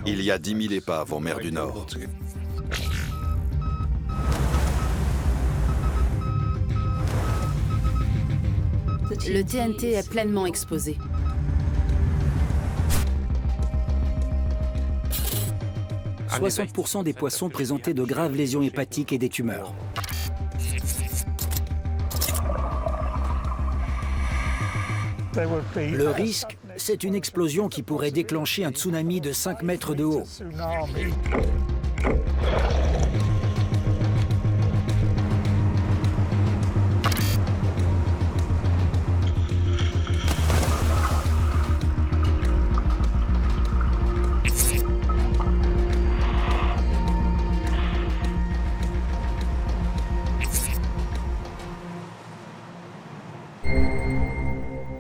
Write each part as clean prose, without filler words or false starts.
Il y a 10 000 épaves en mer du Nord. Le TNT est pleinement exposé. « 60% des poissons présentaient de graves lésions hépatiques et des tumeurs. Le risque, c'est une explosion qui pourrait déclencher un tsunami de 5 mètres de haut.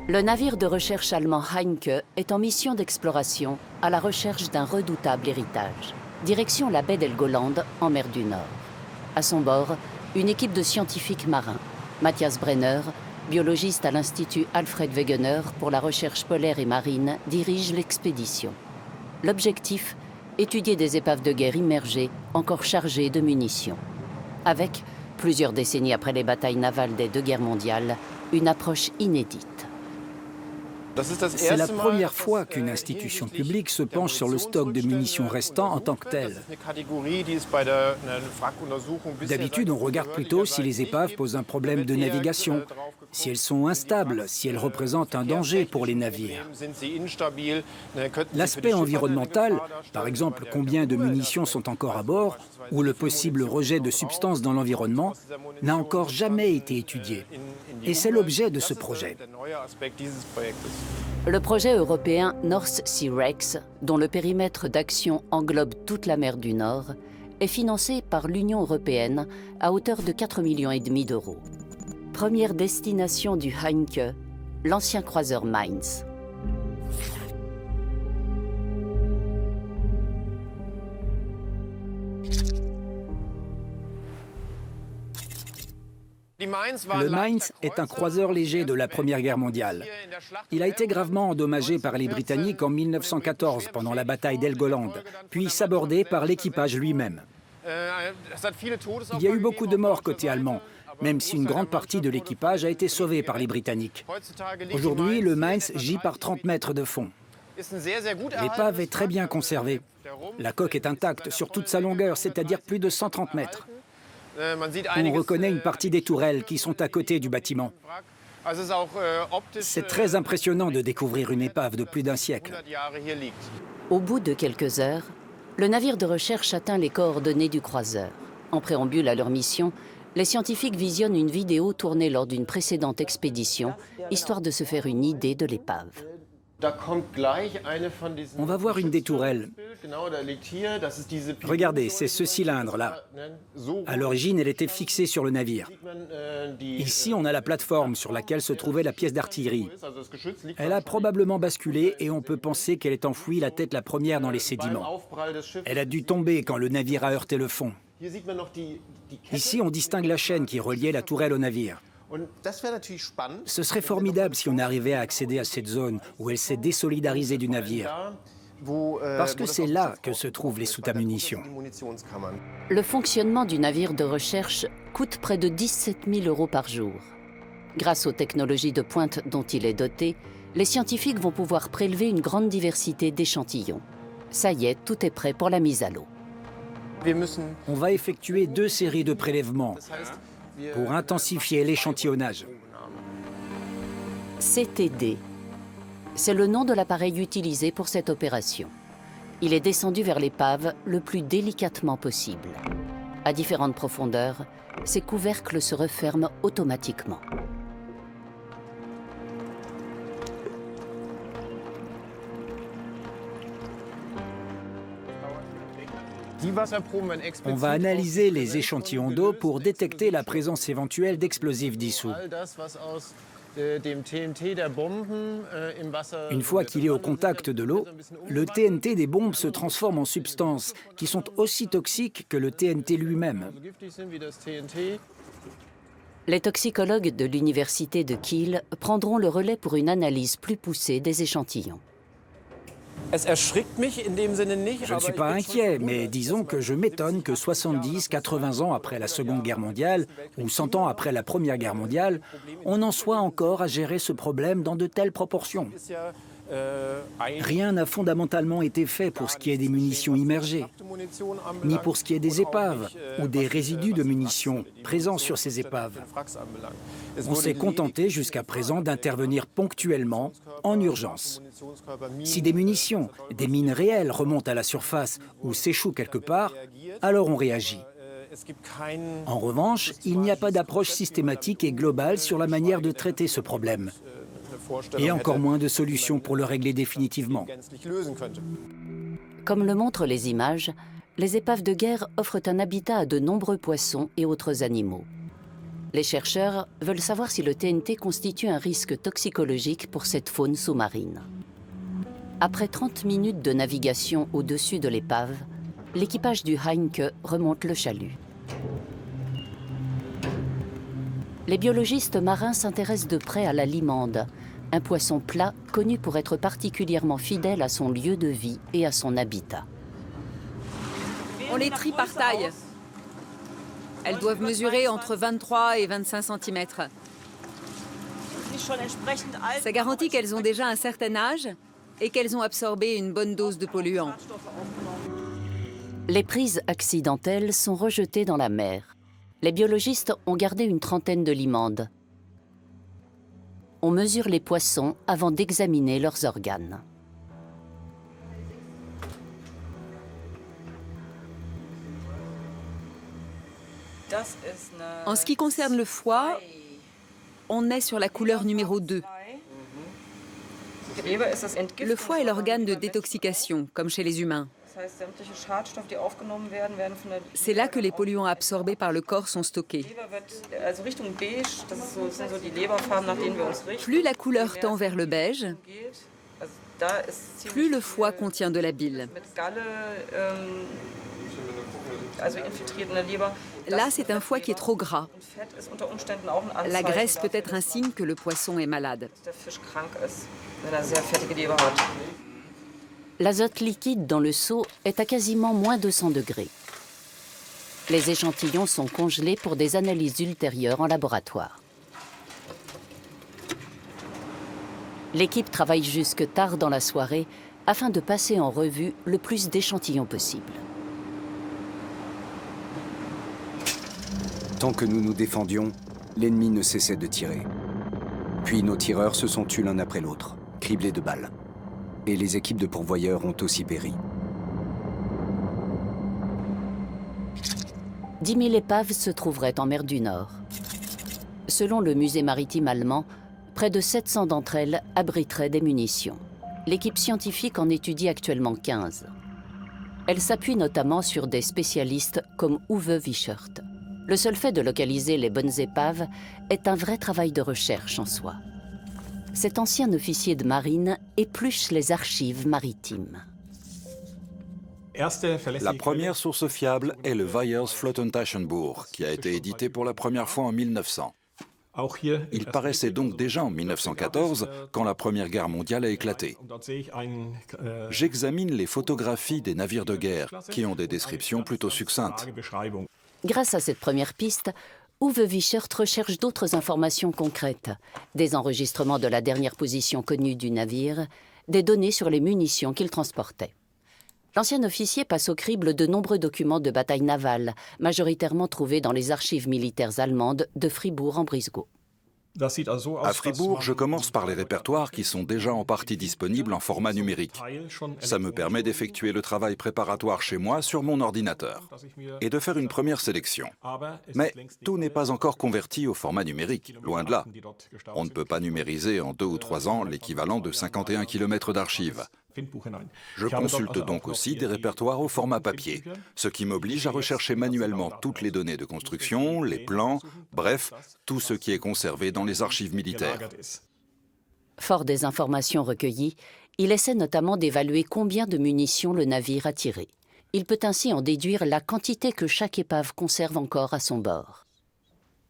Le navire de recherche allemand Heinke est en mission d'exploration à la recherche d'un redoutable héritage. Direction la baie d'Helgoland, en mer du Nord. À son bord, une équipe de scientifiques marins. Matthias Brenner, biologiste à l'Institut Alfred Wegener pour la recherche polaire et marine, dirige l'expédition. L'objectif, étudier des épaves de guerre immergées, encore chargées de munitions. Avec, plusieurs décennies après les batailles navales des deux guerres mondiales, une approche inédite. C'est la première fois qu'une institution publique se penche sur le stock de munitions restant en tant que tel. D'habitude, on regarde plutôt si les épaves posent un problème de navigation, si elles sont instables, si elles représentent un danger pour les navires. L'aspect environnemental, par exemple combien de munitions sont encore à bord, ou le possible rejet de substances dans l'environnement, n'a encore jamais été étudié. Et c'est l'objet de ce projet. Le projet européen North Sea Rex, dont le périmètre d'action englobe toute la mer du Nord, est financé par l'Union européenne à hauteur de 4,5 millions d'euros. Première destination du Heinke, l'ancien croiseur Mainz. Le Mainz est un croiseur léger de la Première Guerre mondiale. Il a été gravement endommagé par les Britanniques en 1914 pendant la bataille d'Helgoland, puis sabordé par l'équipage lui-même. Il y a eu beaucoup de morts côté allemand, même si une grande partie de l'équipage a été sauvée par les Britanniques. Aujourd'hui, le Mainz gît par 30 mètres de fond. L'épave est très bien conservée. La coque est intacte sur toute sa longueur, c'est-à-dire plus de 130 mètres. On reconnaît une partie des tourelles qui sont à côté du bâtiment. C'est très impressionnant de découvrir une épave de plus d'un siècle. Au bout de quelques heures, le navire de recherche atteint les coordonnées du croiseur. En préambule à leur mission, les scientifiques visionnent une vidéo tournée lors d'une précédente expédition, histoire de se faire une idée de l'épave. On va voir une des tourelles. Regardez, c'est ce cylindre-là. À l'origine, elle était fixée sur le navire. Ici, on a la plateforme sur laquelle se trouvait la pièce d'artillerie. Elle a probablement basculé et on peut penser qu'elle est enfouie la tête la première dans les sédiments. Elle a dû tomber quand le navire a heurté le fond. Ici, on distingue la chaîne qui reliait la tourelle au navire. Ce serait formidable si on arrivait à accéder à cette zone où elle s'est désolidarisée du navire. Parce que c'est là que se trouvent les soutes à munitions. Le fonctionnement du navire de recherche coûte près de 17 000 € par jour. Grâce aux technologies de pointe dont il est doté, les scientifiques vont pouvoir prélever une grande diversité d'échantillons. Ça y est, tout est prêt pour la mise à l'eau. On va effectuer 2 séries de prélèvements pour intensifier l'échantillonnage. CTD. C'est le nom de l'appareil utilisé pour cette opération. Il est descendu vers l'épave le plus délicatement possible. À différentes profondeurs, ces couvercles se referment automatiquement. On va analyser les échantillons d'eau pour détecter la présence éventuelle d'explosifs dissous. Une fois qu'il est au contact de l'eau, le TNT des bombes se transforme en substances qui sont aussi toxiques que le TNT lui-même. Les toxicologues de l'université de Kiel prendront le relais pour une analyse plus poussée des échantillons. Je ne suis pas inquiet, mais disons que je m'étonne que 70, 80 ans après la Seconde Guerre mondiale, ou 100 ans après la Première Guerre mondiale, on en soit encore à gérer ce problème dans de telles proportions. Rien n'a fondamentalement été fait pour ce qui est des munitions immergées, ni pour ce qui est des épaves ou des résidus de munitions présents sur ces épaves. On s'est contenté jusqu'à présent d'intervenir ponctuellement, en urgence. Si des munitions, des mines réelles remontent à la surface ou s'échouent quelque part, alors on réagit. En revanche, il n'y a pas d'approche systématique et globale sur la manière de traiter ce problème. Et encore moins de solutions pour le régler définitivement. Comme le montrent les images, les épaves de guerre offrent un habitat à de nombreux poissons et autres animaux. Les chercheurs veulent savoir si le TNT constitue un risque toxicologique pour cette faune sous-marine. Après 30 minutes de navigation au-dessus de l'épave, l'équipage du Heinke remonte le chalut. Les biologistes marins s'intéressent de près à la limande, un poisson plat connu pour être particulièrement fidèle à son lieu de vie et à son habitat. On les trie par taille. Elles doivent mesurer entre 23 et 25 cm. Ça garantit qu'elles ont déjà un certain âge et qu'elles ont absorbé une bonne dose de polluants. Les prises accidentelles sont rejetées dans la mer. Les biologistes ont gardé une trentaine de limandes. On mesure les poissons avant d'examiner leurs organes. En ce qui concerne le foie, on est sur la couleur numéro 2. Le foie est l'organe de détoxication, comme chez les humains. C'est là que les polluants absorbés par le corps sont stockés. Plus la couleur tend vers le beige, plus le foie contient de la bile. Là, c'est un foie qui est trop gras. La graisse peut être un signe que le poisson est malade. L'azote liquide dans le seau est à quasiment moins 200 degrés. Les échantillons sont congelés pour des analyses ultérieures en laboratoire. L'équipe travaille jusque tard dans la soirée afin de passer en revue le plus d'échantillons possible. Tant que nous nous défendions, l'ennemi ne cessait de tirer. Puis nos tireurs se sont tués l'un après l'autre, criblés de balles. Et les équipes de pourvoyeurs ont aussi péri. 10 000 épaves se trouveraient en mer du Nord. Selon le musée maritime allemand, près de 700 d'entre elles abriteraient des munitions. L'équipe scientifique en étudie actuellement 15. Elle s'appuie notamment sur des spécialistes comme Uwe Wiechert. Le seul fait de localiser les bonnes épaves est un vrai travail de recherche en soi. Cet ancien officier de marine épluche les archives maritimes. La première source fiable est le Weyers Flottentaschenbuch, qui a été édité pour la première fois en 1900. Il paraissait donc déjà en 1914, quand la Première Guerre mondiale a éclaté. J'examine les photographies des navires de guerre, qui ont des descriptions plutôt succinctes. Grâce à cette première piste, Uwe Wiechert recherche d'autres informations concrètes, des enregistrements de la dernière position connue du navire, des données sur les munitions qu'il transportait. L'ancien officier passe au crible de nombreux documents de bataille navale, majoritairement trouvés dans les archives militaires allemandes de Fribourg-en-Brisgau. À Fribourg, je commence par les répertoires qui sont déjà en partie disponibles en format numérique. Ça me permet d'effectuer le travail préparatoire chez moi sur mon ordinateur et de faire une première sélection. Mais tout n'est pas encore converti au format numérique, loin de là. On ne peut pas numériser en 2 ou 3 ans l'équivalent de 51 km d'archives. Je consulte donc aussi des répertoires au format papier, ce qui m'oblige à rechercher manuellement toutes les données de construction, les plans, bref, tout ce qui est conservé dans les archives militaires. Fort des informations recueillies, il essaie notamment d'évaluer combien de munitions le navire a tiré. Il peut ainsi en déduire la quantité que chaque épave conserve encore à son bord.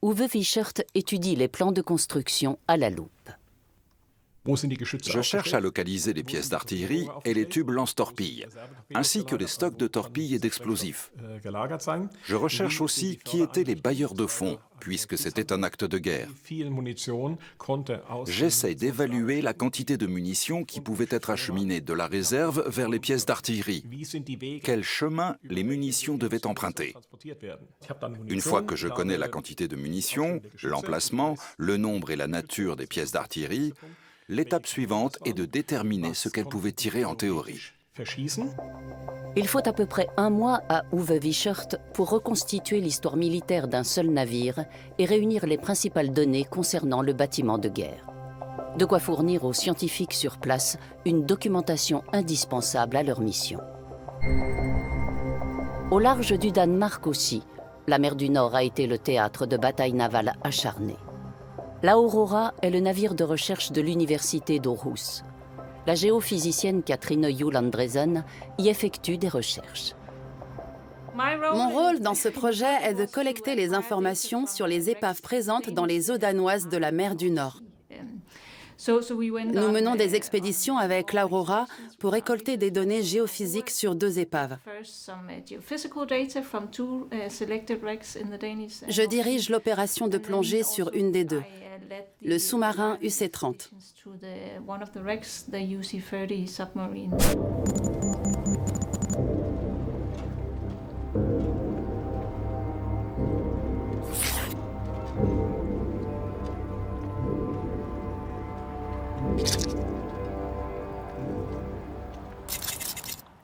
Uwe Wiechert étudie les plans de construction à la loupe. Je cherche à localiser les pièces d'artillerie et les tubes lance-torpilles, ainsi que les stocks de torpilles et d'explosifs. Je recherche aussi qui étaient les bailleurs de fonds, puisque c'était un acte de guerre. J'essaie d'évaluer la quantité de munitions qui pouvaient être acheminées de la réserve vers les pièces d'artillerie. Quel chemin les munitions devaient emprunter. Une fois que je connais la quantité de munitions, l'emplacement, le nombre et la nature des pièces d'artillerie, l'étape suivante est de déterminer ce qu'elles pouvaient tirer en théorie. Il faut à peu près un mois à Uwe Wiechert pour reconstituer l'histoire militaire d'un seul navire et réunir les principales données concernant le bâtiment de guerre. De quoi fournir aux scientifiques sur place une documentation indispensable à leur mission. Au large du Danemark aussi, la mer du Nord a été le théâtre de batailles navales acharnées. L'Aurora est le navire de recherche de l'université d'Aarhus. La géophysicienne Katrine Juhl-Andresen y effectue des recherches. Mon rôle dans ce projet est de collecter les informations sur les épaves présentes dans les eaux danoises de la mer du Nord. Nous menons des expéditions avec l'Aurora pour récolter des données géophysiques sur 2 épaves. Je dirige l'opération de plongée sur une des 2, le sous-marin UC-30.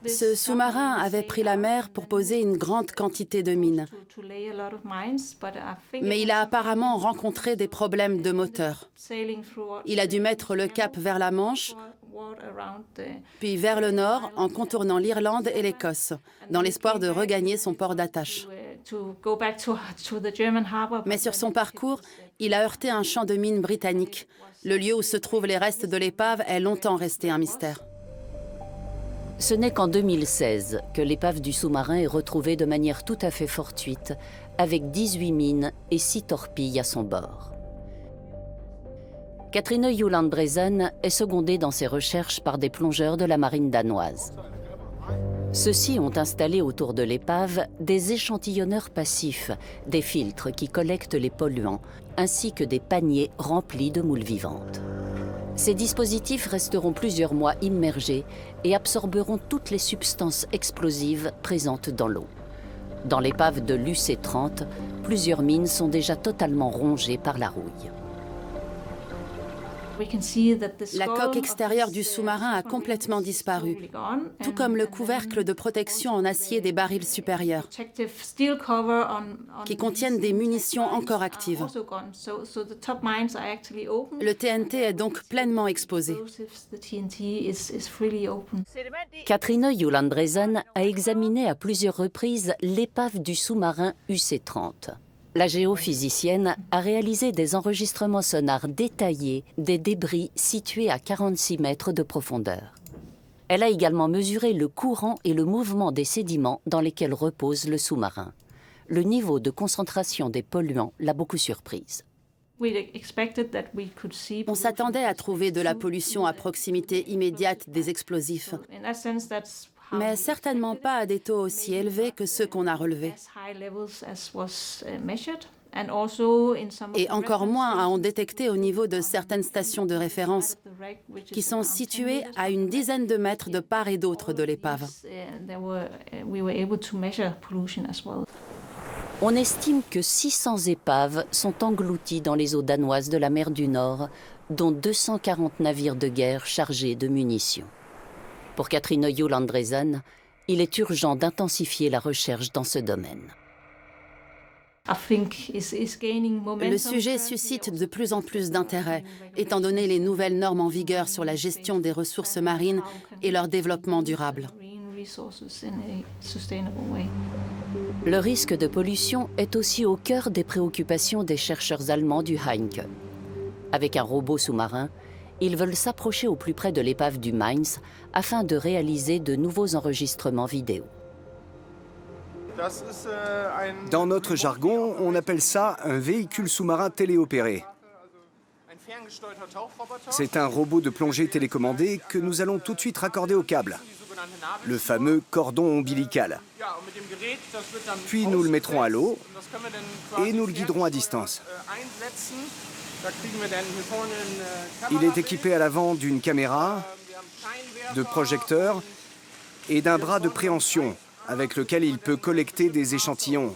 Ce sous-marin avait pris la mer pour poser une grande quantité de mines. Mais il a apparemment rencontré des problèmes de moteur. Il a dû mettre le cap vers la Manche, puis vers le nord en contournant l'Irlande et l'Écosse, dans l'espoir de regagner son port d'attache. Mais sur son parcours, il a heurté un champ de mines britannique. Le lieu où se trouvent les restes de l'épave est longtemps resté un mystère. Ce n'est qu'en 2016 que l'épave du sous-marin est retrouvée de manière tout à fait fortuite, avec 18 mines et 6 torpilles à son bord. Katrine Juhl-Andresen est secondée dans ses recherches par des plongeurs de la marine danoise. Ceux-ci ont installé autour de l'épave des échantillonneurs passifs, des filtres qui collectent les polluants, ainsi que des paniers remplis de moules vivantes. Ces dispositifs resteront plusieurs mois immergés et absorberont toutes les substances explosives présentes dans l'eau. Dans l'épave de l'UC-30, plusieurs mines sont déjà totalement rongées par la rouille. La coque extérieure du sous-marin a complètement disparu, tout comme le couvercle de protection en acier des barils supérieurs, qui contiennent des munitions encore actives. Le TNT est donc pleinement exposé. Katrine Juhl-Andresen a examiné à plusieurs reprises l'épave du sous-marin UC-30. La géophysicienne a réalisé des enregistrements sonars détaillés des débris situés à 46 mètres de profondeur. Elle a également mesuré le courant et le mouvement des sédiments dans lesquels repose le sous-marin. Le niveau de concentration des polluants l'a beaucoup surprise. On s'attendait à trouver de la pollution à proximité immédiate des explosifs, mais certainement pas à des taux aussi élevés que ceux qu'on a relevés. Et encore moins à en détecter au niveau de certaines stations de référence, qui sont situées à une dizaine de mètres de part et d'autre de l'épave. On estime que 600 épaves sont englouties dans les eaux danoises de la mer du Nord, dont 240 navires de guerre chargés de munitions. Pour Katrine Juhl-Andresen, il est urgent d'intensifier la recherche dans ce domaine. Le sujet suscite de plus en plus d'intérêt, étant donné les nouvelles normes en vigueur sur la gestion des ressources marines et leur développement durable. Le risque de pollution est aussi au cœur des préoccupations des chercheurs allemands du Heinke. Avec un robot sous-marin, ils veulent s'approcher au plus près de l'épave du Mainz afin de réaliser de nouveaux enregistrements vidéo. Dans notre jargon, on appelle ça un véhicule sous-marin téléopéré. C'est un robot de plongée télécommandé que nous allons tout de suite raccorder au câble, le fameux cordon ombilical. Puis nous le mettrons à l'eau et nous le guiderons à distance. Il est équipé à l'avant d'une caméra, de projecteurs et d'un bras de préhension avec lequel il peut collecter des échantillons.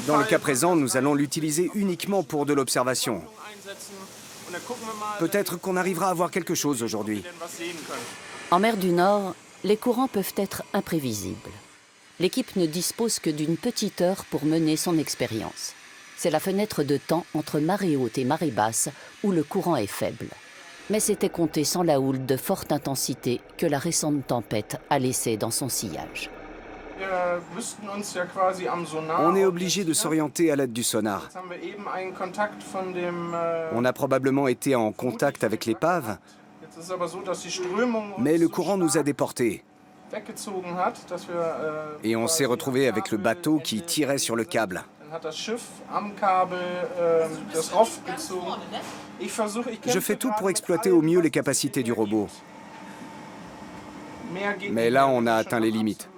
Dans le cas présent, nous allons l'utiliser uniquement pour de l'observation. Peut-être qu'on arrivera à voir quelque chose aujourd'hui. En mer du Nord, les courants peuvent être imprévisibles. L'équipe ne dispose que d'une petite heure pour mener son expérience. C'est la fenêtre de temps entre marée haute et marée basse où le courant est faible. Mais c'était compté sans la houle de forte intensité que la récente tempête a laissée dans son sillage. On est obligé de s'orienter à l'aide du sonar. On a probablement été en contact avec l'épave, mais le courant nous a déportés. Et on s'est retrouvé avec le bateau qui tirait sur le câble. Je fais tout pour exploiter au mieux les capacités du robot. Mais là, on a atteint les limites.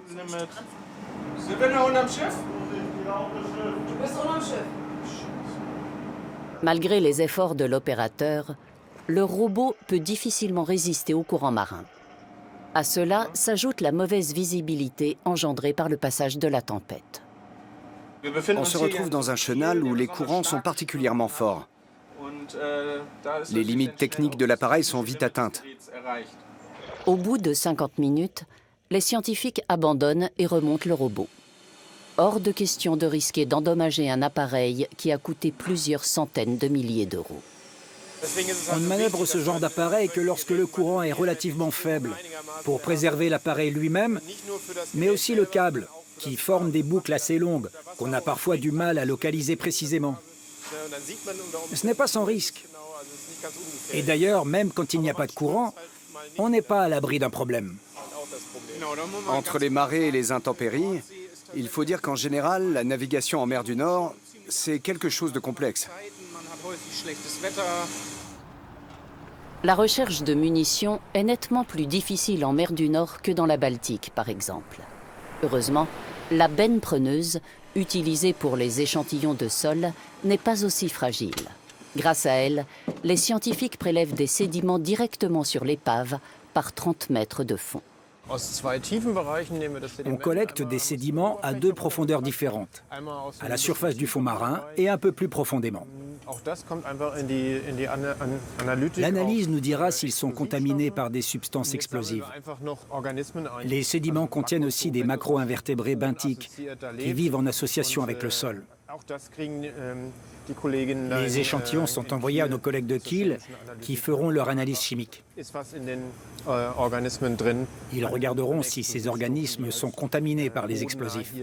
Malgré les efforts de l'opérateur, le robot peut difficilement résister au courant marin. À cela s'ajoute la mauvaise visibilité engendrée par le passage de la tempête. On se retrouve dans un chenal où les courants sont particulièrement forts. Les limites techniques de l'appareil sont vite atteintes. Au bout de 50 minutes, les scientifiques abandonnent et remontent le robot. Hors de question de risquer d'endommager un appareil qui a coûté plusieurs centaines de milliers d'euros. On ne manœuvre ce genre d'appareil que lorsque le courant est relativement faible, pour préserver l'appareil lui-même, mais aussi le câble, qui forme des boucles assez longues, qu'on a parfois du mal à localiser précisément. Ce n'est pas sans risque. Et d'ailleurs, même quand il n'y a pas de courant, on n'est pas à l'abri d'un problème. Entre les marées et les intempéries, il faut dire qu'en général, la navigation en mer du Nord, c'est quelque chose de complexe. La recherche de munitions est nettement plus difficile en mer du Nord que dans la Baltique, par exemple. Heureusement, la benne preneuse, utilisée pour les échantillons de sol, n'est pas aussi fragile. Grâce à elle, les scientifiques prélèvent des sédiments directement sur l'épave par 30 mètres de fond. On collecte des sédiments à deux profondeurs différentes, à la surface du fond marin et un peu plus profondément. L'analyse nous dira s'ils sont contaminés par des substances explosives. Les sédiments contiennent aussi des macro-invertébrés benthiques qui vivent en association avec le sol. Les échantillons sont envoyés à nos collègues de Kiel qui feront leur analyse chimique. Ils regarderont si ces organismes sont contaminés par les explosifs.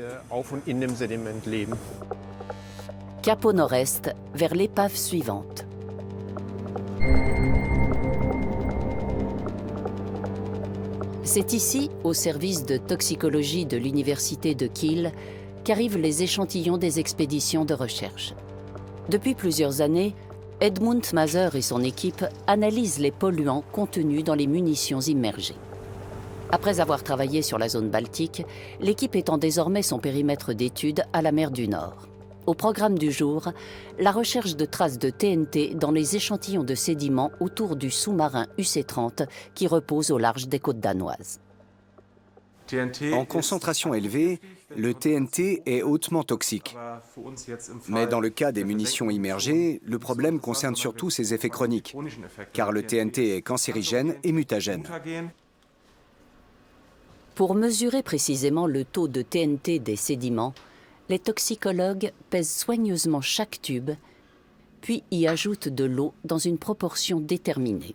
Cap au nord-est, vers l'épave suivante. C'est ici, au service de toxicologie de l'université de Kiel, qu'arrivent les échantillons des expéditions de recherche. Depuis plusieurs années, Edmund Maser et son équipe analysent les polluants contenus dans les munitions immergées. Après avoir travaillé sur la zone baltique, l'équipe étend désormais son périmètre d'étude à la mer du Nord. Au programme du jour, la recherche de traces de TNT dans les échantillons de sédiments autour du sous-marin UC-30 qui repose au large des côtes danoises. En concentration élevée, le TNT est hautement toxique. Mais dans le cas des munitions immergées, le problème concerne surtout ses effets chroniques, car le TNT est cancérigène et mutagène. Pour mesurer précisément le taux de TNT des sédiments, les toxicologues pèsent soigneusement chaque tube, puis y ajoutent de l'eau dans une proportion déterminée.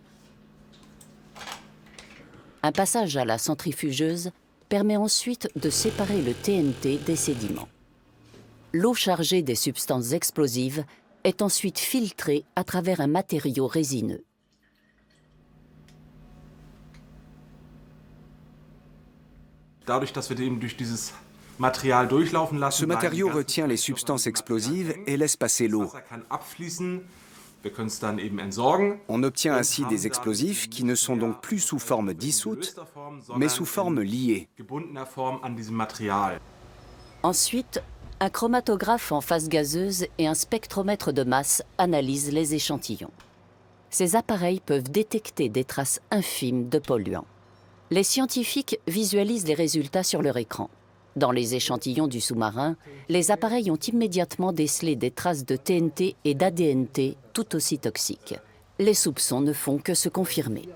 Un passage à la centrifugeuse permet ensuite de séparer le TNT des sédiments. L'eau chargée des substances explosives est ensuite filtrée à travers un matériau résineux. Ce matériau retient les substances explosives et laisse passer l'eau. On obtient ainsi des explosifs qui ne sont donc plus sous forme dissoute, mais sous forme liée. Ensuite, un chromatographe en phase gazeuse et un spectromètre de masse analysent les échantillons. Ces appareils peuvent détecter des traces infimes de polluants. Les scientifiques visualisent les résultats sur leur écran. Dans les échantillons du sous-marin, les appareils ont immédiatement décelé des traces de TNT et d'ADNT tout aussi toxiques. Les soupçons ne font que se confirmer.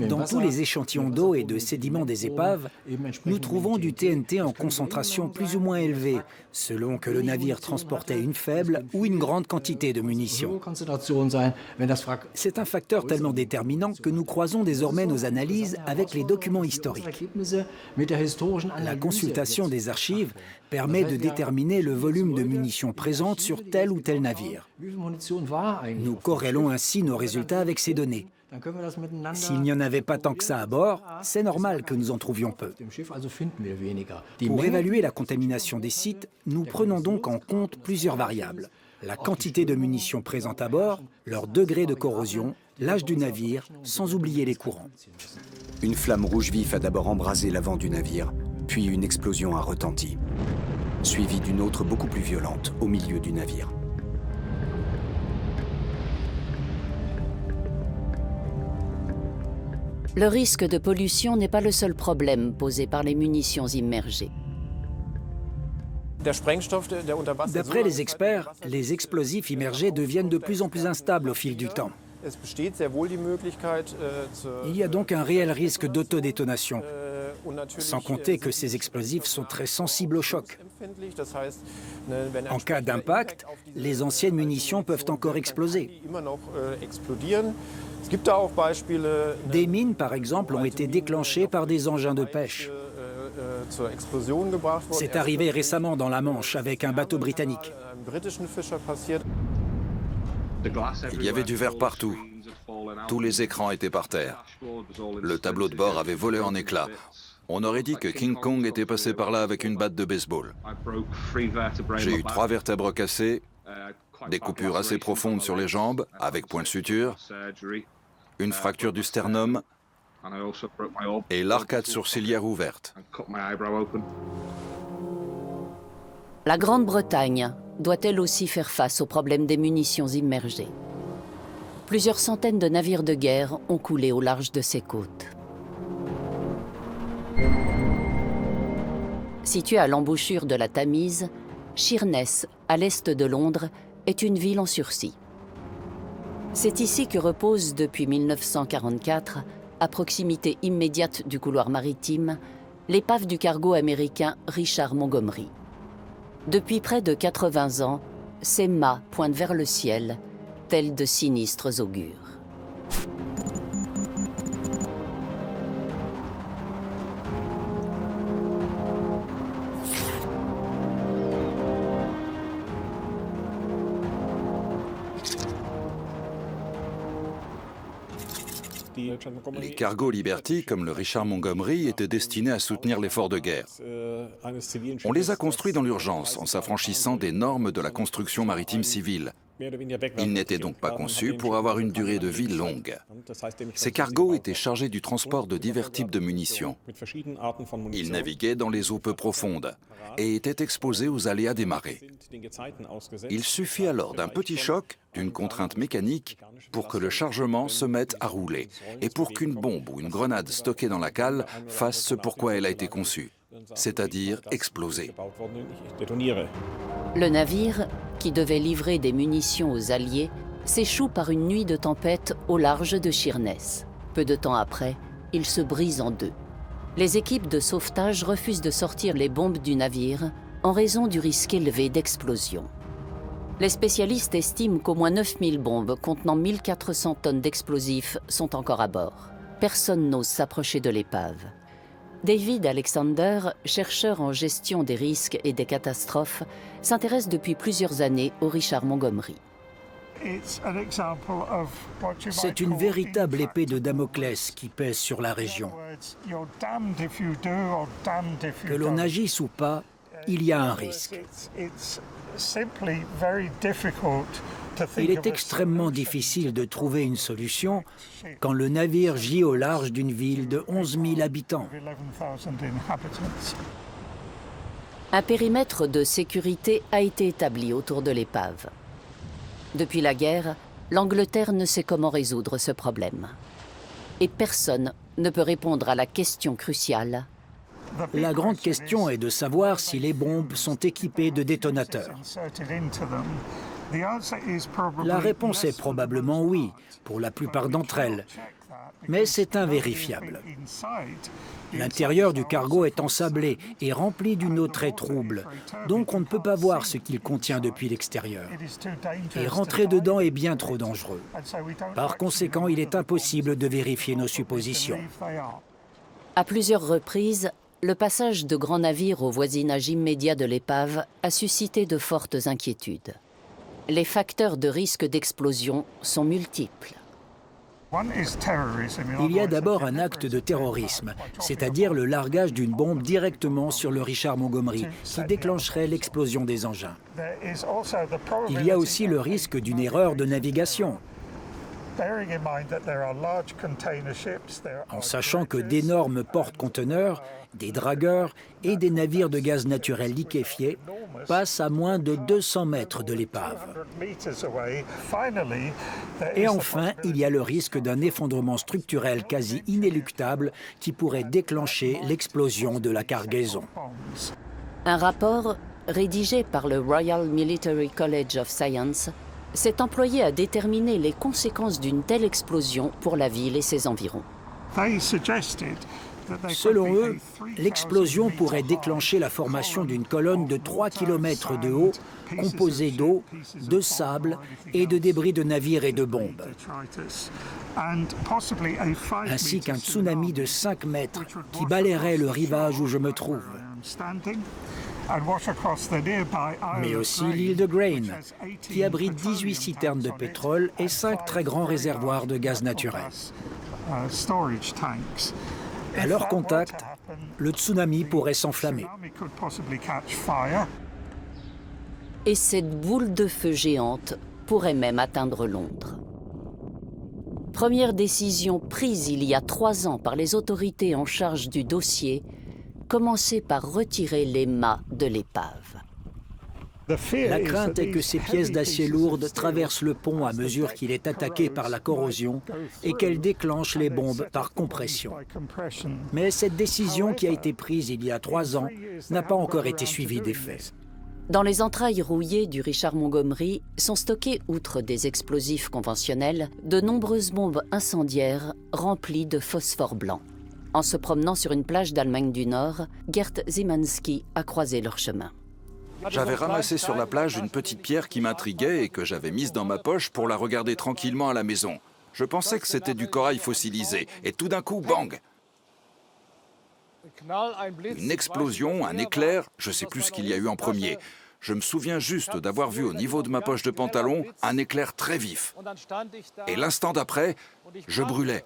Dans tous les échantillons d'eau et de sédiments des épaves, nous trouvons du TNT en concentration plus ou moins élevée, selon que le navire transportait une faible ou une grande quantité de munitions. C'est un facteur tellement déterminant que nous croisons désormais nos analyses avec les documents historiques. La consultation des archives permet de déterminer le volume de munitions présentes sur tel ou tel navire. Nous corrélons ainsi nos résultats avec ces données. S'il n'y en avait pas tant que ça à bord, c'est normal que nous en trouvions peu. Pour évaluer la contamination des sites, nous prenons donc en compte plusieurs variables. La quantité de munitions présentes à bord, leur degré de corrosion, l'âge du navire, sans oublier les courants. Une flamme rouge vif a d'abord embrasé l'avant du navire, puis une explosion a retenti, suivie d'une autre beaucoup plus violente au milieu du navire. Le risque de pollution n'est pas le seul problème posé par les munitions immergées. D'après les experts, les explosifs immergés deviennent de plus en plus instables au fil du temps. Il y a donc un réel risque d'autodétonation, sans compter que ces explosifs sont très sensibles au choc. En cas d'impact, les anciennes munitions peuvent encore exploser. Des mines, par exemple, ont été déclenchées par des engins de pêche. C'est arrivé récemment dans la Manche avec un bateau britannique. Il y avait du verre partout. Tous les écrans étaient par terre. Le tableau de bord avait volé en éclats. On aurait dit que King Kong était passé par là avec une batte de baseball. J'ai eu 3 vertèbres cassées, des coupures assez profondes sur les jambes, avec point de suture, une fracture du sternum et l'arcade sourcilière ouverte. La Grande-Bretagne doit elle aussi faire face au problème des munitions immergées. Plusieurs centaines de navires de guerre ont coulé au large de ses côtes. Située à l'embouchure de la Tamise, Sheerness, à l'est de Londres, est une ville en sursis. C'est ici que repose depuis 1944, à proximité immédiate du couloir maritime, l'épave du cargo américain Richard Montgomery. Depuis près de 80 ans, ses mâts pointent vers le ciel, tels de sinistres augures. Les cargos Liberty, comme le Richard Montgomery, étaient destinés à soutenir l'effort de guerre. On les a construits dans l'urgence, en s'affranchissant des normes de la construction maritime civile. Ils n'étaient donc pas conçus pour avoir une durée de vie longue. Ces cargos étaient chargés du transport de divers types de munitions. Ils naviguaient dans les eaux peu profondes et étaient exposés aux aléas des marées. Il suffit alors d'un petit choc, d'une contrainte mécanique, pour que le chargement se mette à rouler et pour qu'une bombe ou une grenade stockée dans la cale fasse ce pourquoi elle a été conçue, c'est-à-dire exploser. Le navire, qui devait livrer des munitions aux Alliés, s'échoue par une nuit de tempête au large de Sheerness. Peu de temps après, il se brise en deux. Les équipes de sauvetage refusent de sortir les bombes du navire en raison du risque élevé d'explosion. Les spécialistes estiment qu'au moins 9000 bombes contenant 1400 tonnes d'explosifs sont encore à bord. Personne n'ose s'approcher de l'épave. David Alexander, chercheur en gestion des risques et des catastrophes, s'intéresse depuis plusieurs années au Richard Montgomery. C'est une véritable épée de Damoclès qui pèse sur la région. Que l'on agisse ou pas, il y a un risque. Il est extrêmement difficile de trouver une solution quand le navire gît au large d'une ville de 11 000 habitants. Un périmètre de sécurité a été établi autour de l'épave. Depuis la guerre, l'Angleterre ne sait comment résoudre ce problème. Et personne ne peut répondre à la question cruciale. La grande question est de savoir si les bombes sont équipées de détonateurs. La réponse est probablement oui, pour la plupart d'entre elles, mais c'est invérifiable. L'intérieur du cargo est ensablé et rempli d'une eau très trouble, donc on ne peut pas voir ce qu'il contient depuis l'extérieur. Et rentrer dedans est bien trop dangereux. Par conséquent, il est impossible de vérifier nos suppositions. À plusieurs reprises, le passage de grands navires au voisinage immédiat de l'épave a suscité de fortes inquiétudes. Les facteurs de risque d'explosion sont multiples. Il y a d'abord un acte de terrorisme, c'est-à-dire le largage d'une bombe directement sur le Richard Montgomery, qui déclencherait l'explosion des engins. Il y a aussi le risque d'une erreur de navigation. En sachant que d'énormes porte-conteneurs, des dragueurs et des navires de gaz naturel liquéfié passent à moins de 200 mètres de l'épave. Et enfin, il y a le risque d'un effondrement structurel quasi inéluctable qui pourrait déclencher l'explosion de la cargaison. Un rapport rédigé par le Royal Military College of Science s'est employé à déterminer les conséquences d'une telle explosion pour la ville et ses environs. Selon eux, l'explosion pourrait déclencher la formation d'une colonne de 3 km de haut, composée d'eau, de sable et de débris de navires et de bombes, ainsi qu'un tsunami de 5 mètres qui balayerait le rivage où je me trouve. Mais aussi l'île de Grain, qui abrite 18 citernes de pétrole et 5 très grands réservoirs de gaz naturel. À leur contact, le tsunami pourrait s'enflammer. Et cette boule de feu géante pourrait même atteindre Londres. Première décision prise il y a 3 ans par les autorités en charge du dossier, commencer par retirer les mâts de l'épave. La crainte est que ces pièces d'acier lourdes traversent le pont à mesure qu'il est attaqué par la corrosion et qu'elles déclenchent les bombes par compression. Mais cette décision qui a été prise il y a 3 ans n'a pas encore été suivie d'effet. Dans les entrailles rouillées du Richard Montgomery sont stockées, outre des explosifs conventionnels, de nombreuses bombes incendiaires remplies de phosphore blanc. En se promenant sur une plage d'Allemagne du Nord, Gert Szymanski a croisé leur chemin. J'avais ramassé sur la plage une petite pierre qui m'intriguait et que j'avais mise dans ma poche pour la regarder tranquillement à la maison. Je pensais que c'était du corail fossilisé. Et tout d'un coup, bang! Une explosion, un éclair, je ne sais plus ce qu'il y a eu en premier. Je me souviens juste d'avoir vu au niveau de ma poche de pantalon un éclair très vif. Et l'instant d'après, je brûlais.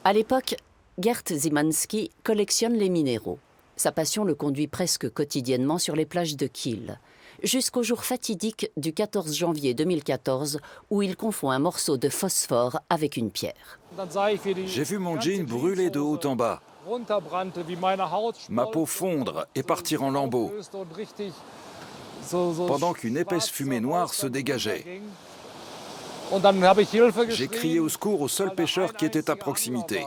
À l'époque, Gert Szymanski collectionne les minéraux. Sa passion le conduit presque quotidiennement sur les plages de Kiel, jusqu'au jour fatidique du 14 janvier 2014 où il confond un morceau de phosphore avec une pierre. J'ai vu mon jean brûler de haut en bas, ma peau fondre et partir en lambeaux, pendant qu'une épaisse fumée noire se dégageait. J'ai crié au secours au seul pêcheur qui était à proximité.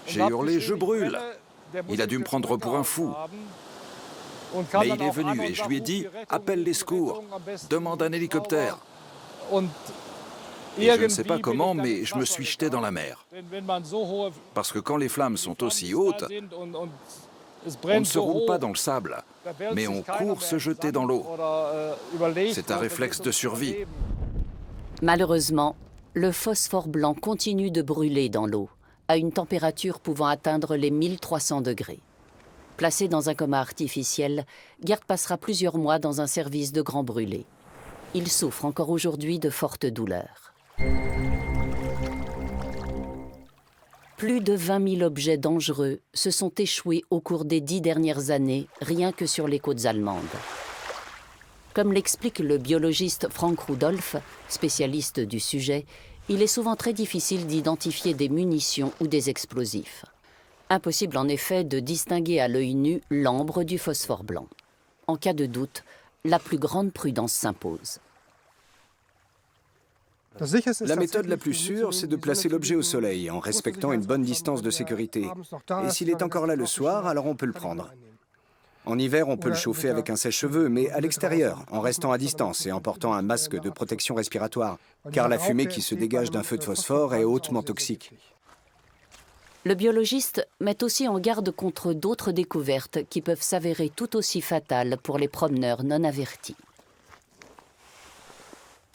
J'ai hurlé « Je brûle !» Il a dû me prendre pour un fou. Mais il est venu et je lui ai dit « Appelle les secours, demande un hélicoptère ». Et je ne sais pas comment, mais je me suis jeté dans la mer. Parce que quand les flammes sont aussi hautes, on ne se roule pas dans le sable, mais on court se jeter dans l'eau. C'est un réflexe de survie. Malheureusement, le phosphore blanc continue de brûler dans l'eau, à une température pouvant atteindre les 1300 degrés. Placé dans un coma artificiel, Gert passera plusieurs mois dans un service de grands brûlés. Il souffre encore aujourd'hui de fortes douleurs. Plus de 20 000 objets dangereux se sont échoués au cours des 10 dernières années, rien que sur les côtes allemandes. Comme l'explique le biologiste Frank Rudolph, spécialiste du sujet, il est souvent très difficile d'identifier des munitions ou des explosifs. Impossible en effet de distinguer à l'œil nu l'ambre du phosphore blanc. En cas de doute, la plus grande prudence s'impose. La méthode la plus sûre, c'est de placer l'objet au soleil en respectant une bonne distance de sécurité. Et s'il est encore là le soir, alors on peut le prendre. En hiver, on peut le chauffer avec un sèche-cheveux, mais à l'extérieur, en restant à distance et en portant un masque de protection respiratoire, car la fumée qui se dégage d'un feu de phosphore est hautement toxique. Le biologiste met aussi en garde contre d'autres découvertes qui peuvent s'avérer tout aussi fatales pour les promeneurs non avertis.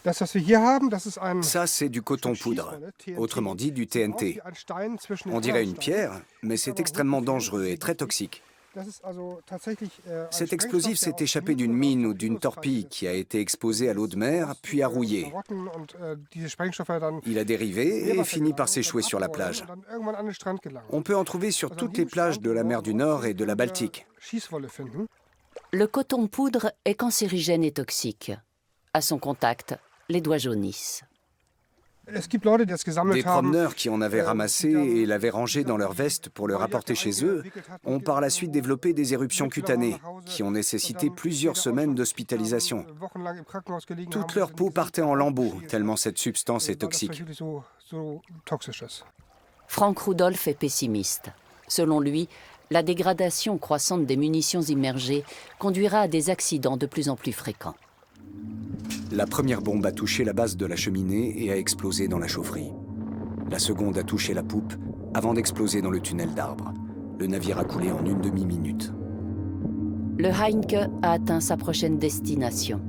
Ça, c'est du coton poudre, autrement dit du TNT. On dirait une pierre, mais c'est extrêmement dangereux et très toxique. Cet explosif s'est échappé d'une mine ou d'une torpille qui a été exposée à l'eau de mer, puis a rouillé. Il a dérivé et finit par s'échouer sur la plage. On peut en trouver sur toutes les plages de la mer du Nord et de la Baltique. Le coton poudre est cancérigène et toxique. À son contact, les doigts jaunissent. Des promeneurs qui en avaient ramassé et l'avaient rangé dans leur veste pour le rapporter chez eux ont par la suite développé des éruptions cutanées qui ont nécessité plusieurs semaines d'hospitalisation. Toute leur peau partait en lambeaux, tellement cette substance est toxique. Frank Rudolph est pessimiste. Selon lui, la dégradation croissante des munitions immergées conduira à des accidents de plus en plus fréquents. La première bombe a touché la base de la cheminée et a explosé dans la chaufferie. La seconde a touché la poupe avant d'exploser dans le tunnel d'arbres. Le navire a coulé en une demi-minute. Le Heinke a atteint sa prochaine destination.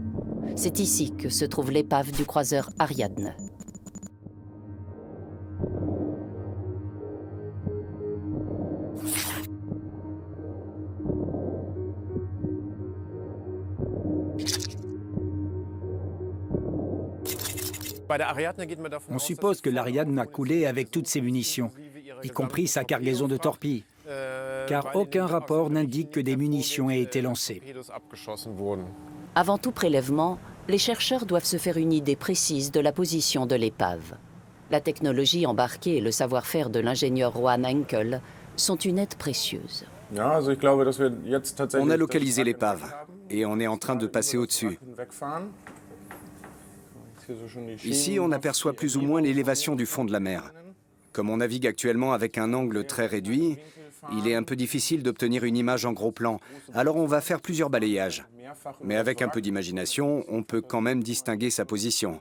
C'est ici que se trouve l'épave du croiseur Ariadne. On suppose que l'Ariadne a coulé avec toutes ses munitions, y compris sa cargaison de torpilles, car aucun rapport n'indique que des munitions aient été lancées. Avant tout prélèvement, les chercheurs doivent se faire une idée précise de la position de l'épave. La technologie embarquée et le savoir-faire de l'ingénieur Rohan Henkel sont une aide précieuse. On a localisé l'épave et on est en train de passer au-dessus. Ici, on aperçoit plus ou moins l'élévation du fond de la mer. Comme on navigue actuellement avec un angle très réduit, il est un peu difficile d'obtenir une image en gros plan, alors on va faire plusieurs balayages. Mais avec un peu d'imagination, on peut quand même distinguer sa position.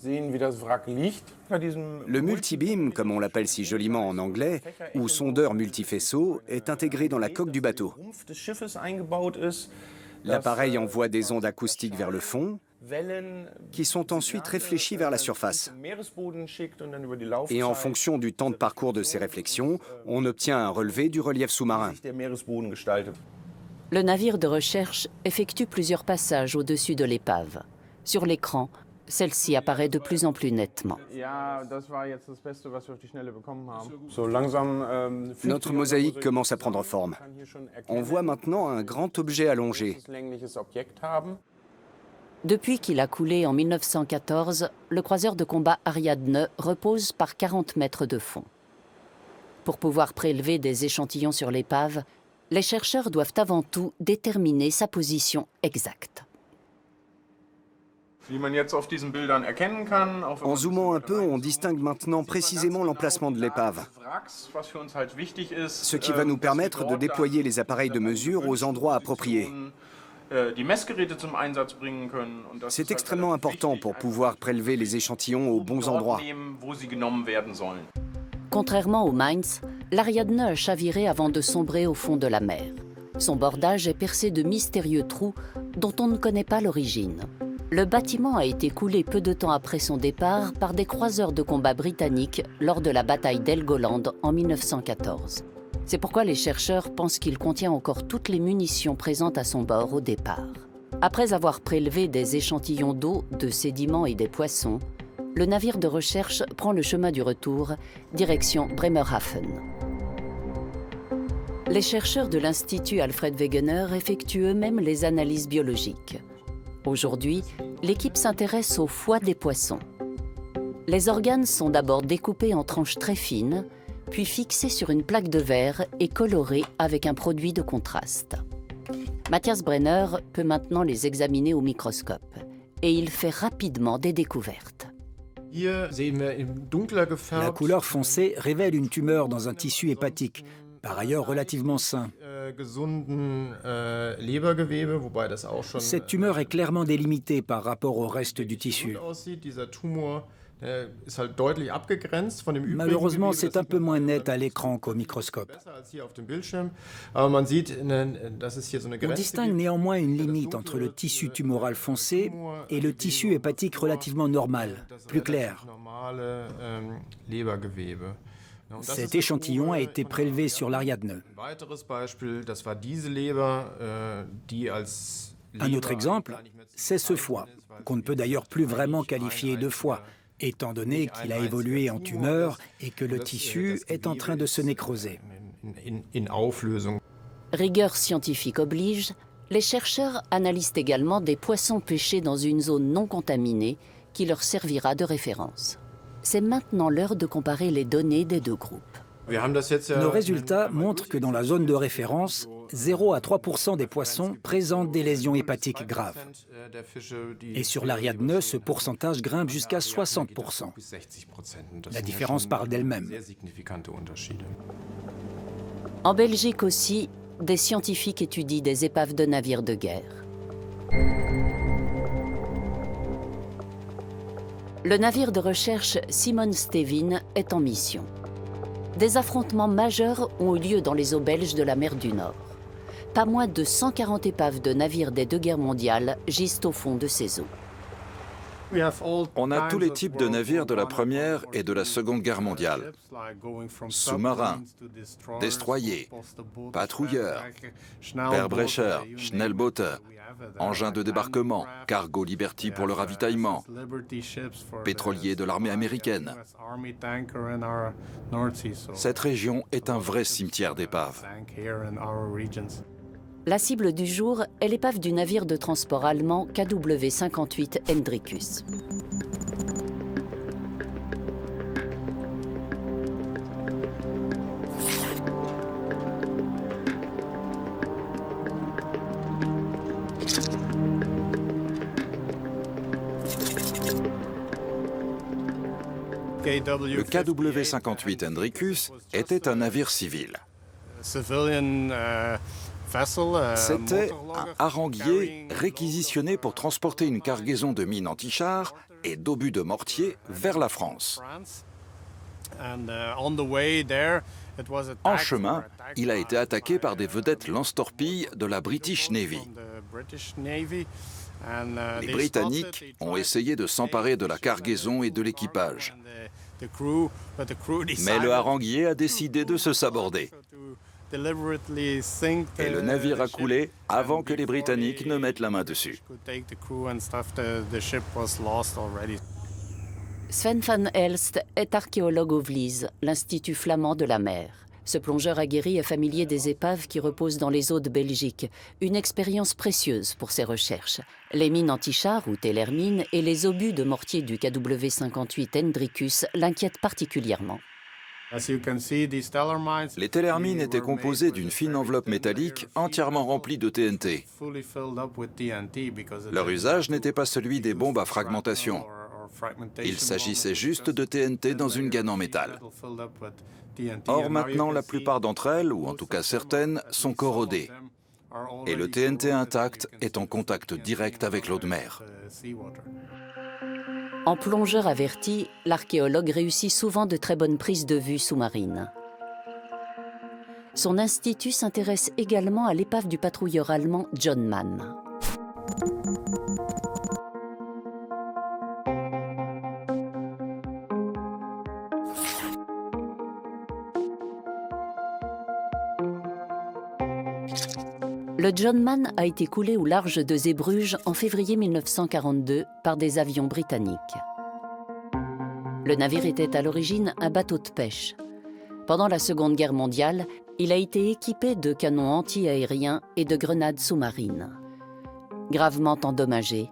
Le multibeam, comme on l'appelle si joliment en anglais, ou sondeur multifaisceau, est intégré dans la coque du bateau. L'appareil envoie des ondes acoustiques vers le fond, qui sont ensuite réfléchies vers la surface. Et en fonction du temps de parcours de ces réflexions, on obtient un relevé du relief sous-marin. Le navire de recherche effectue plusieurs passages au-dessus de l'épave. Sur l'écran, celle-ci apparaît de plus en plus nettement. Notre mosaïque commence à prendre forme. On voit maintenant un grand objet allongé. Depuis qu'il a coulé en 1914, le croiseur de combat Ariadne repose par 40 mètres de fond. Pour pouvoir prélever des échantillons sur l'épave, les chercheurs doivent avant tout déterminer sa position exacte. En zoomant un peu, on distingue maintenant précisément l'emplacement de l'épave, ce qui va nous permettre de déployer les appareils de mesure aux endroits appropriés. C'est extrêmement important pour pouvoir prélever les échantillons aux bons endroits. Contrairement au Mainz, l'Ariadne a chaviré avant de sombrer au fond de la mer. Son bordage est percé de mystérieux trous dont on ne connaît pas l'origine. Le bâtiment a été coulé peu de temps après son départ par des croiseurs de combat britanniques lors de la bataille d'Helgoland en 1914. C'est pourquoi les chercheurs pensent qu'il contient encore toutes les munitions présentes à son bord au départ. Après avoir prélevé des échantillons d'eau, de sédiments et des poissons, le navire de recherche prend le chemin du retour, direction Bremerhaven. Les chercheurs de l'Institut Alfred Wegener effectuent eux-mêmes les analyses biologiques. Aujourd'hui, l'équipe s'intéresse au foie des poissons. Les organes sont d'abord découpés en tranches très fines, puis fixés sur une plaque de verre et colorés avec un produit de contraste. Matthias Brenner peut maintenant les examiner au microscope et il fait rapidement des découvertes. La couleur foncée révèle une tumeur dans un tissu hépatique, par ailleurs relativement sain. Cette tumeur est clairement délimitée par rapport au reste du tissu. Malheureusement, c'est un peu moins net à l'écran qu'au microscope. On distingue néanmoins une limite entre le tissu tumoral foncé et le tissu hépatique relativement normal, plus clair. Cet échantillon a été prélevé sur l'Ariadne. Un autre exemple, c'est ce foie, qu'on ne peut d'ailleurs plus vraiment qualifier de foie, étant donné qu'il a évolué en tumeur et que le tissu est en train de se nécroser. Rigueur scientifique oblige, les chercheurs analysent également des poissons pêchés dans une zone non contaminée qui leur servira de référence. C'est maintenant l'heure de comparer les données des deux groupes. Nos résultats montrent que dans la zone de référence, 0 à 3% des poissons présentent des lésions hépatiques graves. Et sur l'Ariadne, ce pourcentage grimpe jusqu'à 60%. La différence parle d'elle-même. En Belgique aussi, des scientifiques étudient des épaves de navires de guerre. Le navire de recherche Simon Stevin est en mission. Des affrontements majeurs ont eu lieu dans les eaux belges de la mer du Nord. Pas moins de 140 épaves de navires des deux guerres mondiales gisent au fond de ces eaux. On a tous les types de navires de la Première et de la Seconde Guerre mondiale. Sous-marins, destroyers, patrouilleurs, Perbrecher, Schnellboote, engins de débarquement, Cargo Liberty pour le ravitaillement, pétroliers de l'armée américaine. Cette région est un vrai cimetière d'épaves. La cible du jour est l'épave du navire de transport allemand KW-58 Hendrikus. Le KW-58 Hendrikus était un navire civil. C'était un haranguier réquisitionné pour transporter une cargaison de mines anti-chars et d'obus de mortier vers la France. En chemin, il a été attaqué par des vedettes lance-torpilles de la British Navy. Les Britanniques ont essayé de s'emparer de la cargaison et de l'équipage. Mais le haranguier a décidé de se saborder. Et le navire a coulé avant que les Britanniques ne mettent la main dessus. Sven van Elst est archéologue au Vlies, l'Institut flamand de la mer. Ce plongeur aguerri est familier des épaves qui reposent dans les eaux de Belgique, une expérience précieuse pour ses recherches. Les mines anti-chars ou Tellermines et les obus de mortier du KW-58 Hendrikus l'inquiètent particulièrement. Les Tellermines étaient composées d'une fine enveloppe métallique entièrement remplie de TNT. Leur usage n'était pas celui des bombes à fragmentation. Il s'agissait juste de TNT dans une gaine en métal. Or maintenant, la plupart d'entre elles, ou en tout cas certaines, sont corrodées. Et le TNT intact est en contact direct avec l'eau de mer. En plongeur averti, l'archéologue réussit souvent de très bonnes prises de vue sous-marines. Son institut s'intéresse également à l'épave du patrouilleur allemand John Mann. Le John Mann a été coulé au large de Zeebrugge en février 1942 par des avions britanniques. Le navire était à l'origine un bateau de pêche. Pendant la Seconde Guerre mondiale, il a été équipé de canons anti-aériens et de grenades sous-marines. Gravement endommagé,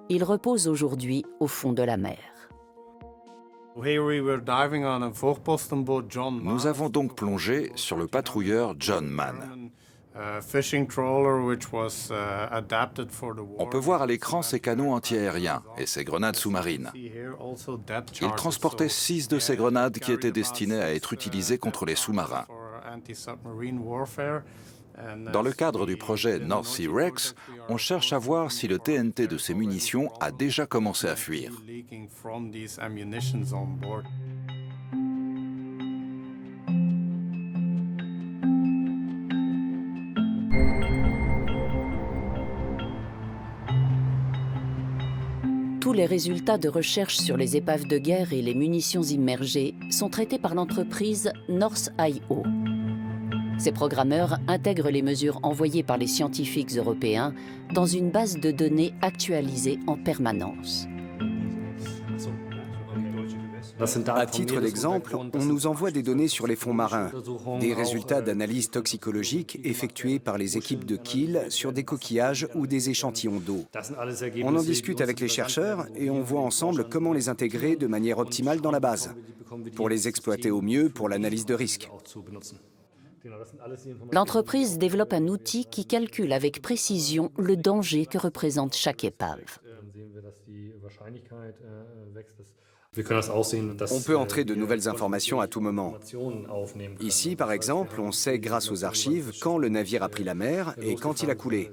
il repose aujourd'hui au fond de la mer. Nous avons donc plongé sur le patrouilleur John Mann. On peut voir à l'écran ses canons antiaériens et ses grenades sous-marines. Il transportait 6 de ces grenades qui étaient destinées à être utilisées contre les sous-marins. Dans le cadre du projet North Sea Rex, on cherche à voir si le TNT de ces munitions a déjà commencé à fuir. Tous les résultats de recherche sur les épaves de guerre et les munitions immergées sont traités par l'entreprise North.io. Ces programmeurs intègrent les mesures envoyées par les scientifiques européens dans une base de données actualisée en permanence. À titre d'exemple, on nous envoie des données sur les fonds marins, des résultats d'analyses toxicologiques effectuées par les équipes de Kiel sur des coquillages ou des échantillons d'eau. On en discute avec les chercheurs et on voit ensemble comment les intégrer de manière optimale dans la base, pour les exploiter au mieux pour l'analyse de risque. L'entreprise développe un outil qui calcule avec précision le danger que représente chaque épave. On peut entrer de nouvelles informations à tout moment. Ici, par exemple, on sait grâce aux archives quand le navire a pris la mer et quand il a coulé.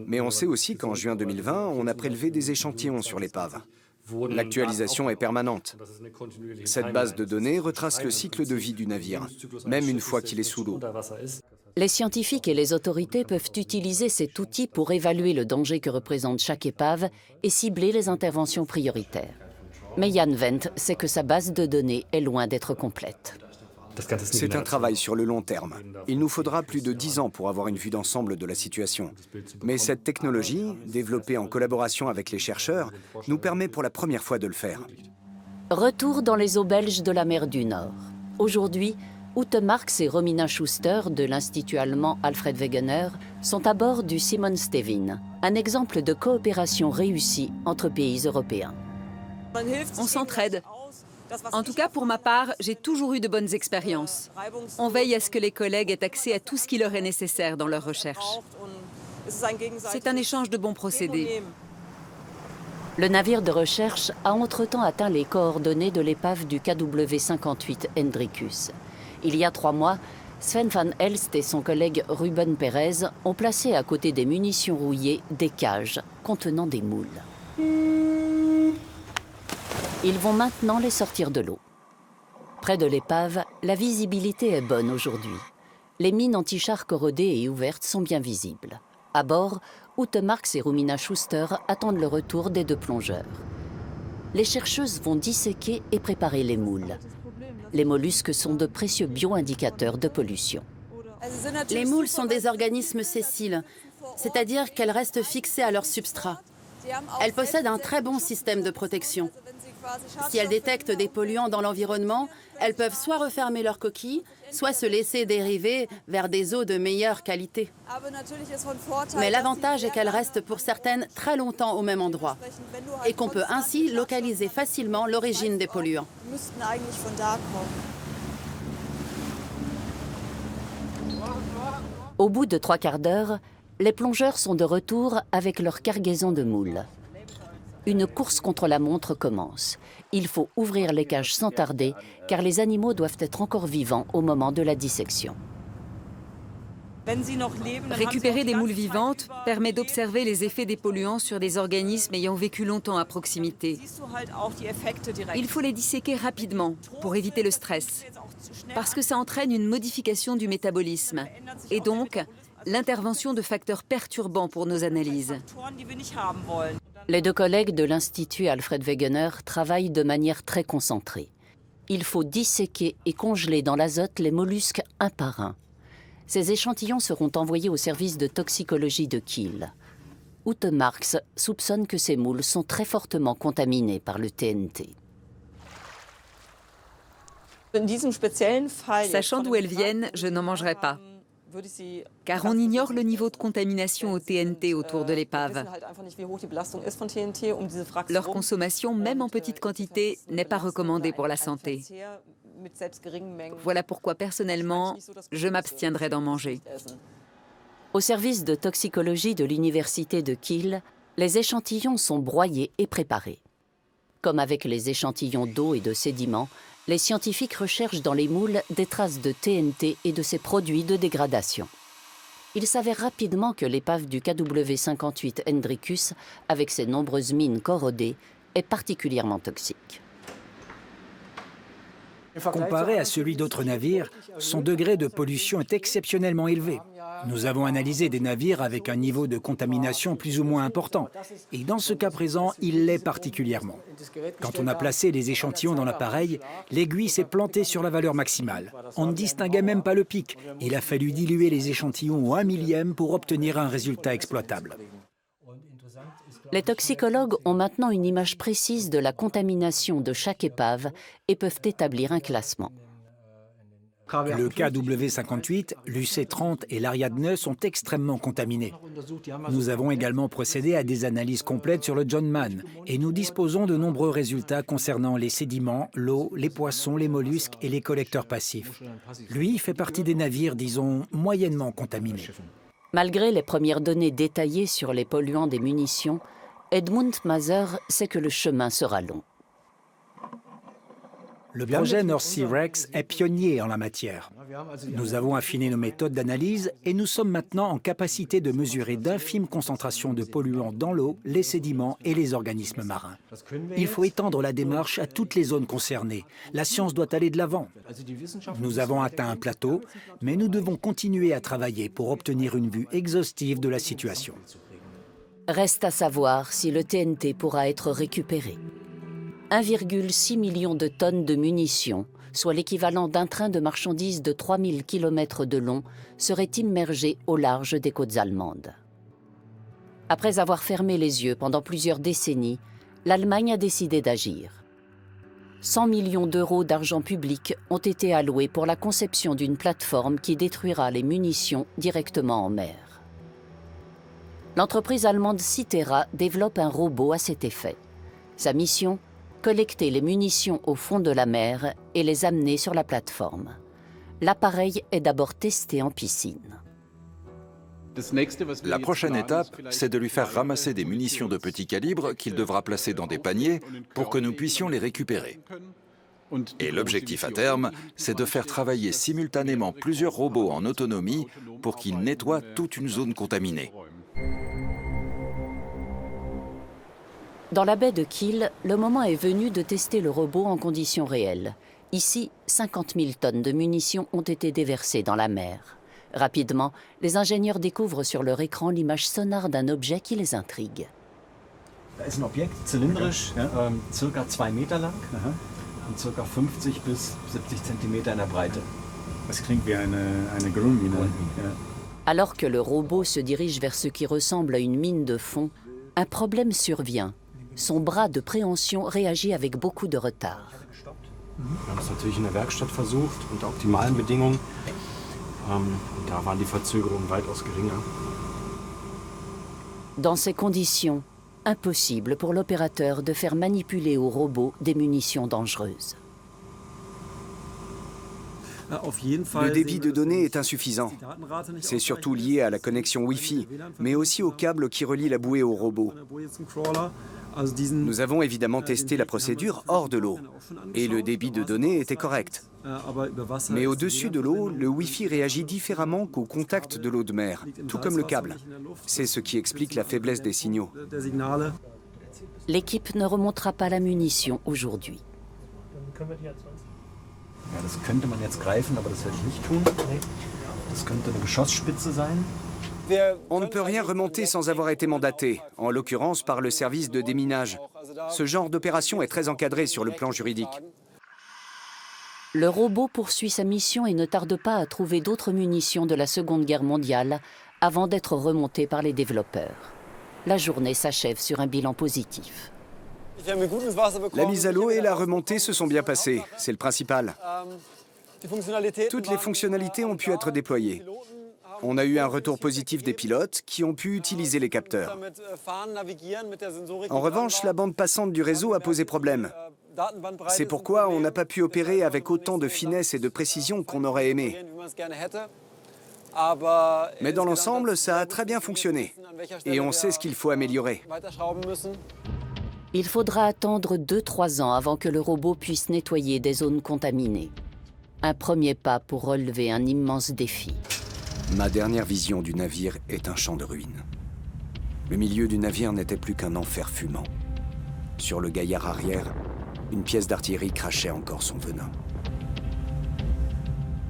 Mais on sait aussi qu'en juin 2020, on a prélevé des échantillons sur l'épave. L'actualisation est permanente. Cette base de données retrace le cycle de vie du navire, même une fois qu'il est sous l'eau. Les scientifiques et les autorités peuvent utiliser cet outil pour évaluer le danger que représente chaque épave et cibler les interventions prioritaires. Mais Jan Wendt sait que sa base de données est loin d'être complète. C'est un travail sur le long terme. Il nous faudra plus de 10 ans pour avoir une vue d'ensemble de la situation. Mais cette technologie, développée en collaboration avec les chercheurs, nous permet pour la première fois de le faire. Retour dans les eaux belges de la mer du Nord. Aujourd'hui, Ute Marx et Romina Schuster de l'Institut allemand Alfred Wegener sont à bord du Simon Stevin, un exemple de coopération réussie entre pays européens. On s'entraide. En tout cas, pour ma part, j'ai toujours eu de bonnes expériences. On veille à ce que les collègues aient accès à tout ce qui leur est nécessaire dans leur recherche. C'est un échange de bons procédés. Le navire de recherche a entre-temps atteint les coordonnées de l'épave du KW-58 Hendrikus. Il y a 3 mois, Sven van Elst et son collègue Ruben Perez ont placé à côté des munitions rouillées des cages contenant des moules. Ils vont maintenant les sortir de l'eau. Près de l'épave, la visibilité est bonne aujourd'hui. Les mines anti-chars corrodées et ouvertes sont bien visibles. À bord, Ute Marx et Romina Schuster attendent le retour des 2 plongeurs. Les chercheuses vont disséquer et préparer les moules. Les mollusques sont de précieux bioindicateurs de pollution. Les moules sont des organismes sessiles, c'est-à-dire qu'elles restent fixées à leur substrat. Elles possèdent un très bon système de protection. Si elles détectent des polluants dans l'environnement, elles peuvent soit refermer leur coquille, soit se laisser dériver vers des eaux de meilleure qualité. Mais l'avantage est qu'elles restent pour certaines très longtemps au même endroit et qu'on peut ainsi localiser facilement l'origine des polluants. Au bout de 3 quarts d'heure, les plongeurs sont de retour avec leur cargaison de moules. Une course contre la montre commence. Il faut ouvrir les cages sans tarder, car les animaux doivent être encore vivants au moment de la dissection. Récupérer des moules vivantes permet d'observer les effets des polluants sur des organismes ayant vécu longtemps à proximité. Il faut les disséquer rapidement pour éviter le stress, parce que ça entraîne une modification du métabolisme et donc l'intervention de facteurs perturbants pour nos analyses. Les 2 collègues de l'Institut Alfred Wegener travaillent de manière très concentrée. Il faut disséquer et congeler dans l'azote les mollusques un par un. Ces échantillons seront envoyés au service de toxicologie de Kiel. Ute Marx soupçonne que ces moules sont très fortement contaminés par le TNT. Sachant d'où elles viennent, je n'en mangerai pas. car on ignore le niveau de contamination au TNT autour de l'épave. Leur consommation, même en petite quantité, n'est pas recommandée pour la santé. Voilà pourquoi, personnellement, je m'abstiendrai d'en manger. Au service de toxicologie de l'université de Kiel, les échantillons sont broyés et préparés. Comme avec les échantillons d'eau et de sédiments, les scientifiques recherchent dans les moules des traces de TNT et de ses produits de dégradation. Il s'avère rapidement que l'épave du KW-58 Hendricus, avec ses nombreuses mines corrodées, est particulièrement toxique. Comparé à celui d'autres navires, son degré de pollution est exceptionnellement élevé. Nous avons analysé des navires avec un niveau de contamination plus ou moins important. Et dans ce cas présent, il l'est particulièrement. Quand on a placé les échantillons dans l'appareil, l'aiguille s'est plantée sur la valeur maximale. On ne distinguait même pas le pic. Il a fallu diluer les échantillons au 1 millième pour obtenir un résultat exploitable. Les toxicologues ont maintenant une image précise de la contamination de chaque épave et peuvent établir un classement. Le KW-58, l'UC-30 et l'Ariadne sont extrêmement contaminés. Nous avons également procédé à des analyses complètes sur le John Mann et nous disposons de nombreux résultats concernant les sédiments, l'eau, les poissons, les mollusques et les collecteurs passifs. Lui fait partie des navires, disons, moyennement contaminés. Malgré les premières données détaillées sur les polluants des munitions, Edmund Maser sait que le chemin sera long. Le projet North Sea Rex est pionnier en la matière. Nous avons affiné nos méthodes d'analyse et nous sommes maintenant en capacité de mesurer d'infimes concentrations de polluants dans l'eau, les sédiments et les organismes marins. Il faut étendre la démarche à toutes les zones concernées. La science doit aller de l'avant. Nous avons atteint un plateau, mais nous devons continuer à travailler pour obtenir une vue exhaustive de la situation. Reste à savoir si le TNT pourra être récupéré. 1,6 million de tonnes de munitions, soit l'équivalent d'un train de marchandises de 3000 km de long, seraient immergées au large des côtes allemandes. Après avoir fermé les yeux pendant plusieurs décennies, l'Allemagne a décidé d'agir. 100 millions d'euros d'argent public ont été alloués pour la conception d'une plateforme qui détruira les munitions directement en mer. L'entreprise allemande Citera développe un robot à cet effet. Sa mission ? Collecter les munitions au fond de la mer et les amener sur la plateforme. L'appareil est d'abord testé en piscine. La prochaine étape, c'est de lui faire ramasser des munitions de petit calibre qu'il devra placer dans des paniers pour que nous puissions les récupérer. Et l'objectif à terme, c'est de faire travailler simultanément plusieurs robots en autonomie pour qu'ils nettoient toute une zone contaminée. Dans la baie de Kiel, le moment est venu de tester le robot en conditions réelles. Ici, 50 000 tonnes de munitions ont été déversées dans la mer. Rapidement, les ingénieurs découvrent sur leur écran l'image sonore d'un objet qui les intrigue. Da ist ein Objekt, zylindrisch, circa 2 Meter lang und circa 50 bis 70 Zentimeter in der Breite. Das klingt wie eine Grundmine. Alors que le robot se dirige vers ce qui ressemble à une mine de fond, un problème survient. Son bras de préhension réagit avec beaucoup de retard. Wir haben es natürlich in der Werkstatt versucht, unter optimalen Bedingungen. Und da waren die Verzögerungen weitaus geringer. Dans ces conditions, impossible pour l'opérateur de faire manipuler au robot des munitions dangereuses. Le débit de données est insuffisant. C'est surtout lié à la connexion Wi-Fi, mais aussi au câble qui relie la bouée au robot. Nous avons évidemment testé la procédure hors de l'eau, et le débit de données était correct. Mais au-dessus de l'eau, le Wi-Fi réagit différemment qu'au contact de l'eau de mer, tout comme le câble. C'est ce qui explique la faiblesse des signaux. L'équipe ne remontera pas la munition aujourd'hui. Ja, das könnte man jetzt greifen, aber das werde ich nicht tun. Das könnte eine Geschossspitze sein. On ne peut rien remonter sans avoir été mandaté, en l'occurrence par le service de déminage. Ce genre d'opération est très encadré sur le plan juridique. Le robot poursuit sa mission et ne tarde pas à trouver d'autres munitions de la Seconde Guerre mondiale avant d'être remonté par les développeurs. La journée s'achève sur un bilan positif. La mise à l'eau et la remontée se sont bien passées, c'est le principal. Toutes les fonctionnalités ont pu être déployées. On a eu un retour positif des pilotes qui ont pu utiliser les capteurs. En revanche, la bande passante du réseau a posé problème. C'est pourquoi on n'a pas pu opérer avec autant de finesse et de précision qu'on aurait aimé. Mais dans l'ensemble, ça a très bien fonctionné. Et on sait ce qu'il faut améliorer. Il faudra attendre 2-3 ans avant que le robot puisse nettoyer des zones contaminées. Un premier pas pour relever un immense défi. Ma dernière vision du navire est un champ de ruines. Le milieu du navire n'était plus qu'un enfer fumant. Sur le gaillard arrière, une pièce d'artillerie crachait encore son venin.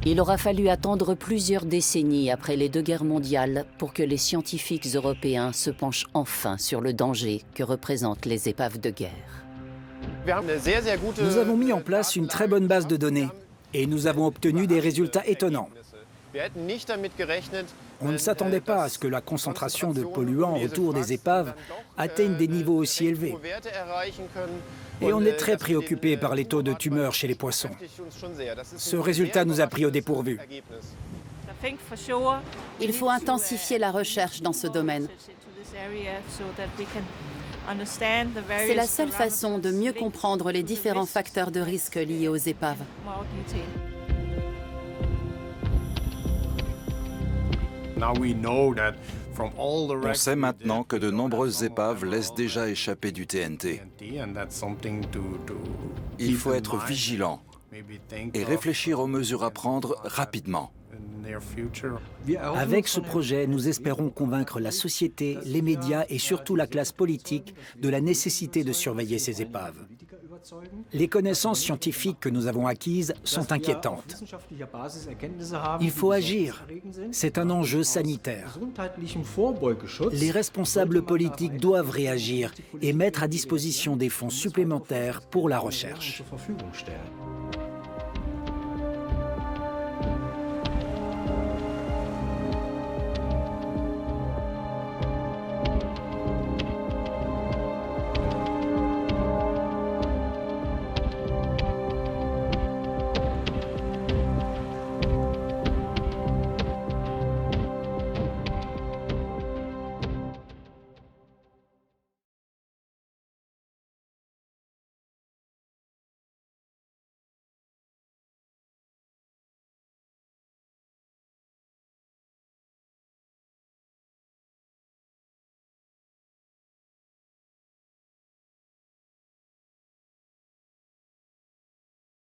Il aura fallu attendre plusieurs décennies après les 2 guerres mondiales pour que les scientifiques européens se penchent enfin sur le danger que représentent les épaves de guerre. Nous avons mis en place une très bonne base de données et nous avons obtenu des résultats étonnants. On ne s'attendait pas à ce que la concentration de polluants autour des épaves atteigne des niveaux aussi élevés. Et on est très préoccupé par les taux de tumeurs chez les poissons. Ce résultat nous a pris au dépourvu. Il faut intensifier la recherche dans ce domaine. C'est la seule façon de mieux comprendre les différents facteurs de risque liés aux épaves. On sait maintenant que de nombreuses épaves laissent déjà échapper du TNT. Il faut être vigilant et réfléchir aux mesures à prendre rapidement. Avec ce projet, nous espérons convaincre la société, les médias et surtout la classe politique de la nécessité de surveiller ces épaves. Les connaissances scientifiques que nous avons acquises sont inquiétantes. Il faut agir. C'est un enjeu sanitaire. Les responsables politiques doivent réagir et mettre à disposition des fonds supplémentaires pour la recherche.